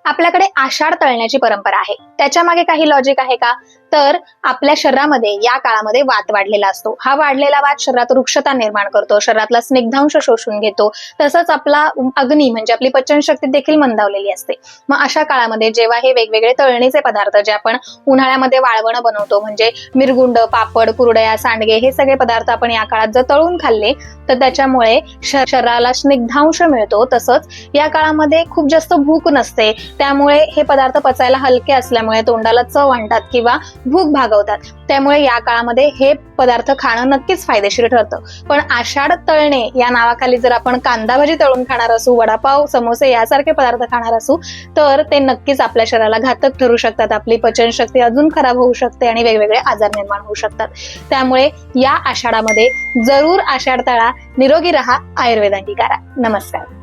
आपल्याकडे आषाढ तळण्याची परंपरा आहे. त्याच्या मागे काही लॉजिक आहे का? तर आपल्या शरीरामध्ये या काळामध्ये वात वाढलेला असतो. हा वाढलेला वात शरीरात रुक्षता निर्माण करतो, शरीरातला स्निग्धांश शोषून घेतो. तसंच आपला अग्नी म्हणजे आपली पचनशक्ती देखील मंदावलेली असते. मग अशा काळामध्ये जेव्हा हे वेगवेगळे तळणीचे पदार्थ जे आपण उन्हाळ्यामध्ये वाळवण बनवतो, म्हणजे मिरगुंड, पापड, कुरडया, सांडगे, हे सगळे पदार्थ आपण या काळात जर तळून खाल्ले तर त्याच्यामुळे शरीराला स्निग्धांश मिळतो. तसंच या काळामध्ये खूप जास्त भूक नसते, त्यामुळे हे पदार्थ पचायला हलके असल्यामुळे तोंडाला चव आणतात किंवा भूक भागवतात. त्यामुळे या काळामध्ये हे पदार्थ खाणं नक्कीच फायदेशीर ठरतं. पण आषाढ तळणे या नावाखाली जर आपण कांदा भाजी तळून खाणार असू, वडापाव, समोसे यासारखे पदार्थ खाणार असू तर ते नक्कीच आपल्या शरीराला घातक ठरू शकतात. आपली पचनशक्ती अजून खराब होऊ शकते आणि वेगवेगळे आजार निर्माण होऊ शकतात. त्यामुळे या आषाढामध्ये जरूर आषाढ तळा, निरोगी राहा, आयुर्वेद अंगीकारा. नमस्कार.